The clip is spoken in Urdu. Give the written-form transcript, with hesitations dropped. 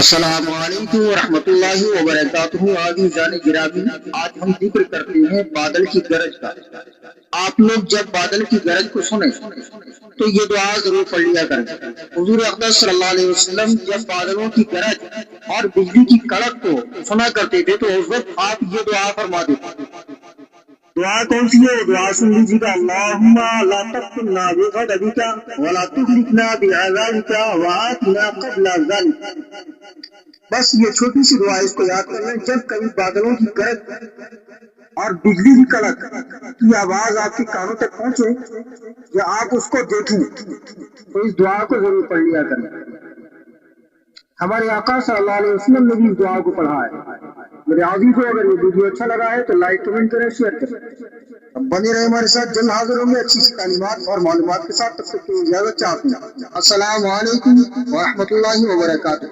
السلام علیکم ورحمۃ اللہ وبرکاتہ۔ عزیزان گرامی، آج ہم ذکر کرتے ہیں بادل کی گرج کا۔ آپ لوگ جب بادل کی گرج کو سنیں تو یہ دعا ضرور پڑھ لیا کریں۔ حضور اقدس صلی اللہ علیہ وسلم جب بادلوں کی گرج اور بجلی کی کڑک کو سنا کرتے تھے تو اس وقت آپ یہ دعا فرما دیتے۔ دعا کون سی ہے؟ دعا سن لیجیے گا۔ اللہم لا تفتنا بغضبک ولا تهلكنا بعذابک وآتنا قبل ذلك۔ بس یہ چھوٹی سی دعا، اس کو یاد کر لیں۔ جب کبھی بادلوں کی گرج اور بجلی کی کڑک کی آواز آپ کے کانوں تک پہنچے یا آپ اس کو دیکھیں تو اس دعا کو ضرور پڑھ لیا کریں۔ ہمارے آقا صلی اللہ علیہ وسلم نے بھی اس دعا کو پڑھا ہے۔ میرے عزیز کو اگر یہ ویڈیو اچھا لگا ہے تو لائک کمنٹ کریں، شیئر کریں۔ اب بنے رہے ہمارے ساتھ، جلد حاضر ہوں گے اچھی سی تعلیمات اور معلومات کے ساتھ۔ تب تک کی اجازت چاہتے ہیں۔ السلام علیکم ورحمۃ اللہ وبرکاتہ۔